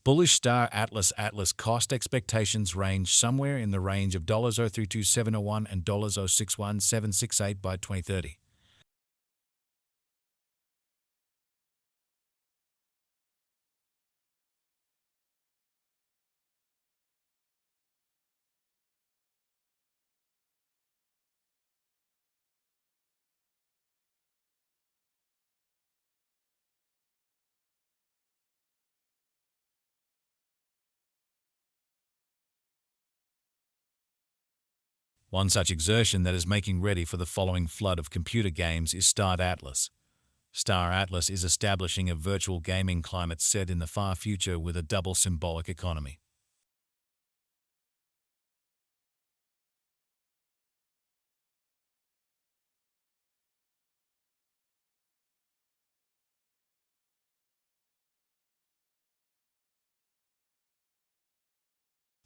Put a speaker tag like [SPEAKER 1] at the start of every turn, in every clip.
[SPEAKER 1] Bullish Star Atlas cost expectations range somewhere in the range of $0.032701 and $0.061768 by 2030. One such exertion that is making ready for the following flood of computer games is Star Atlas. Star Atlas is establishing a virtual gaming climate set in the far future with a double symbolic economy.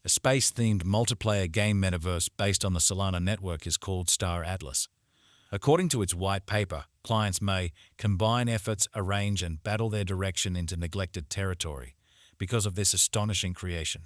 [SPEAKER 1] A space-themed multiplayer game metaverse based on the Solana network is called Star Atlas. According to its white paper, clients may combine efforts, arrange and battle their direction into neglected territory because of this astonishing creation.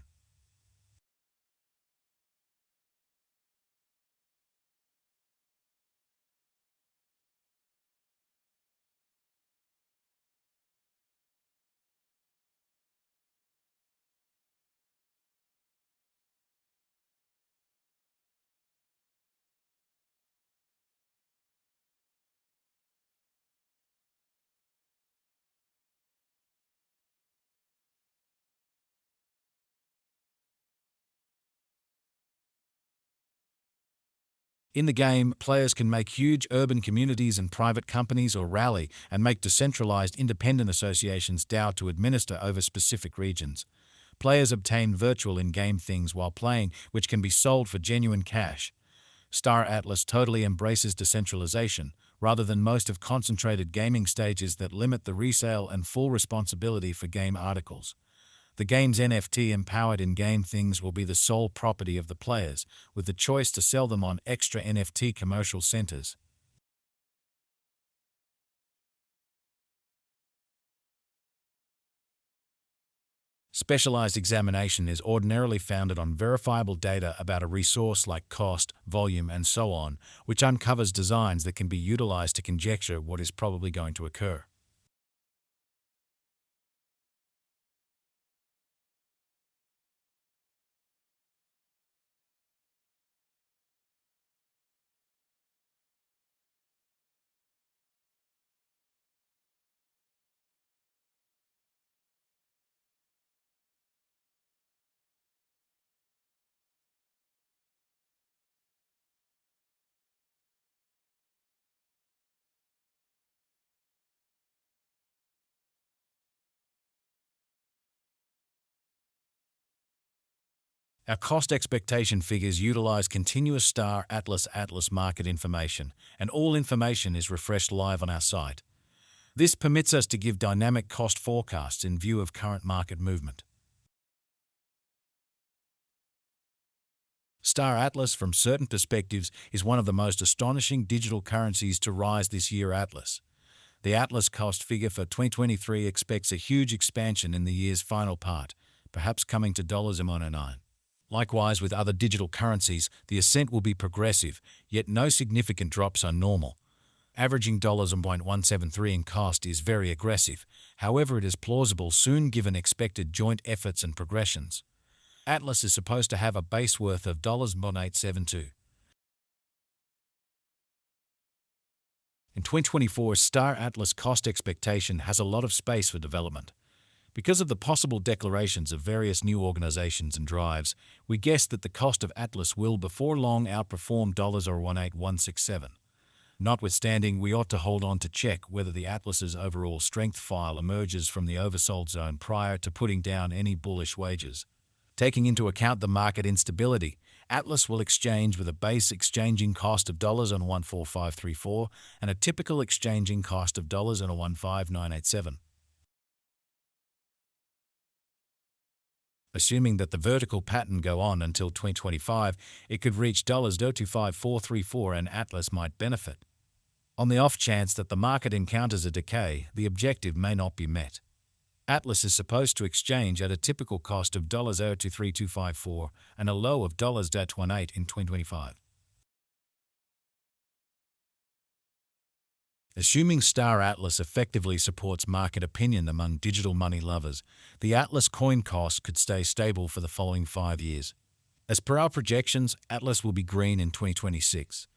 [SPEAKER 1] In the game, players can make huge urban communities and private companies or rally and make decentralized independent associations DAO to administer over specific regions. Players obtain virtual in-game things while playing, which can be sold for genuine cash. Star Atlas totally embraces decentralization, rather than most of concentrated gaming stages that limit the resale and full responsibility for game articles. The game's NFT-empowered in-game things will be the sole property of the players, with the choice to sell them on extra NFT commercial centers. Specialized examination is ordinarily founded on verifiable data about a resource like cost, volume, and so on, which uncovers designs that can be utilized to conjecture what is probably going to occur. Our cost expectation figures utilize continuous Star Atlas market information, and all information is refreshed live on our site. This permits us to give dynamic cost forecasts in view of current market movement. Star Atlas, from certain perspectives, is one of the most astonishing digital currencies to rise this year. The Atlas cost figure for 2023 expects a huge expansion in the year's final part, perhaps coming to $109. Likewise, with other digital currencies, the ascent will be progressive, yet no significant drops are normal. Averaging $0.173 in cost is very aggressive, however it is plausible soon given expected joint efforts and progressions. Atlas is supposed to have a base worth of $0.872. In 2024, Star Atlas cost expectation has a lot of space for development. Because of the possible declarations of various new organizations and drives, we guess that the cost of Atlas will before long outperform $0.18167. Notwithstanding, we ought to hold on to check whether the Atlas's overall strength file emerges from the oversold zone prior to putting down any bullish wagers. Taking into account the market instability, Atlas will exchange with a base exchanging cost of $0.14534 and a typical exchanging cost of $0.15987. Assuming that the vertical pattern go on until 2025, it could reach $0.025434 and Atlas might benefit. On the off chance that the market encounters a decay, the objective may not be met. Atlas is supposed to exchange at a typical cost of $0.23254 and a low of $0.18 in 2025. Assuming Star Atlas effectively supports market opinion among digital money lovers, the Atlas coin cost could stay stable for the following 5 years. As per our projections, Atlas will be green in 2026.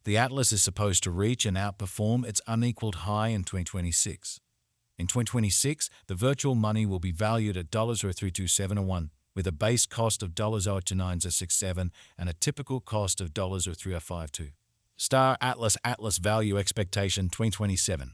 [SPEAKER 1] The Atlas is supposed to reach and outperform its unequaled high in 2026. In 2026, the virtual money will be valued at $0.32701, with a base cost of $0.29067 and a typical cost of $0.3052. Star Atlas Value Expectation 2027.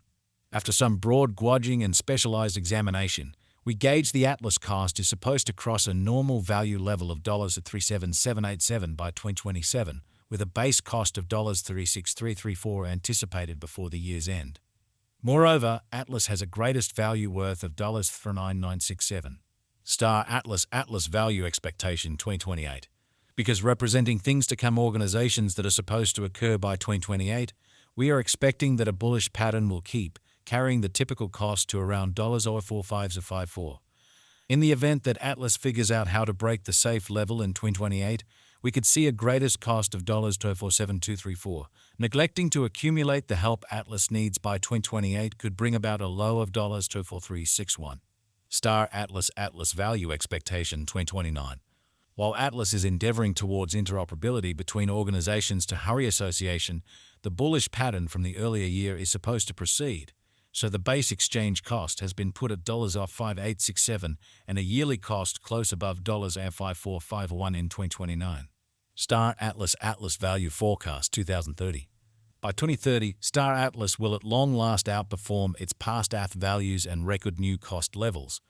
[SPEAKER 1] After some broad gauging and specialized examination, we gauge the Atlas cost is supposed to cross a normal value level of $37787 by 2027, with a base cost of $36334 anticipated before the year's end. Moreover, Atlas has a greatest value worth of $39967. Star Atlas Value Expectation 2028. Because representing things to come organizations that are supposed to occur by 2028, we are expecting that a bullish pattern will keep, carrying the typical cost to around $0.4554. In the event that Atlas figures out how to break the safe level in 2028, we could see a greatest cost of $247,234. Neglecting to accumulate the help Atlas needs by 2028 could bring about a low of $24361. Star Atlas Value Expectation 2029. While Atlas is endeavoring towards interoperability between organizations to hurry association, the bullish pattern from the earlier year is supposed to proceed, so the base exchange cost has been put at $5867 and a yearly cost close above $5451 in 2029. Star Atlas Value Forecast 2030. By 2030, Star Atlas will at long last outperform its past ATH values and record new cost levels.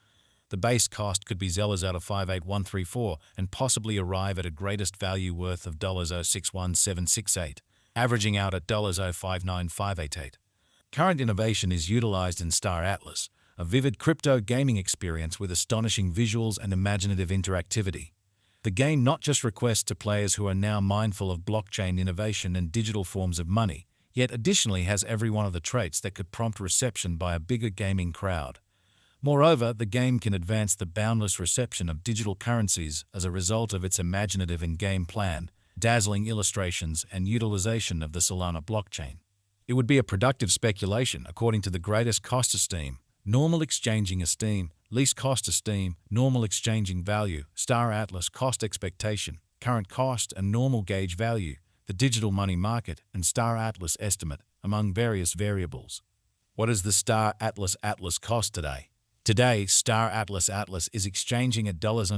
[SPEAKER 1] The base cost could be $58134 and possibly arrive at a greatest value worth of $061768, averaging out at $059588. Current innovation is utilized in Star Atlas, a vivid crypto gaming experience with astonishing visuals and imaginative interactivity. The game not just requests to players who are now mindful of blockchain innovation and digital forms of money, yet additionally has every one of the traits that could prompt reception by a bigger gaming crowd. Moreover, the game can advance the boundless reception of digital currencies as a result of its imaginative in-game plan, dazzling illustrations, and utilization of the Solana blockchain. It would be a productive speculation according to the greatest cost esteem, normal exchanging esteem, least cost esteem, normal exchanging value, Star Atlas cost expectation, current cost and normal gauge value, the digital money market, and Star Atlas estimate, among various variables. What is the Star Atlas cost today? Today, Star Atlas is exchanging at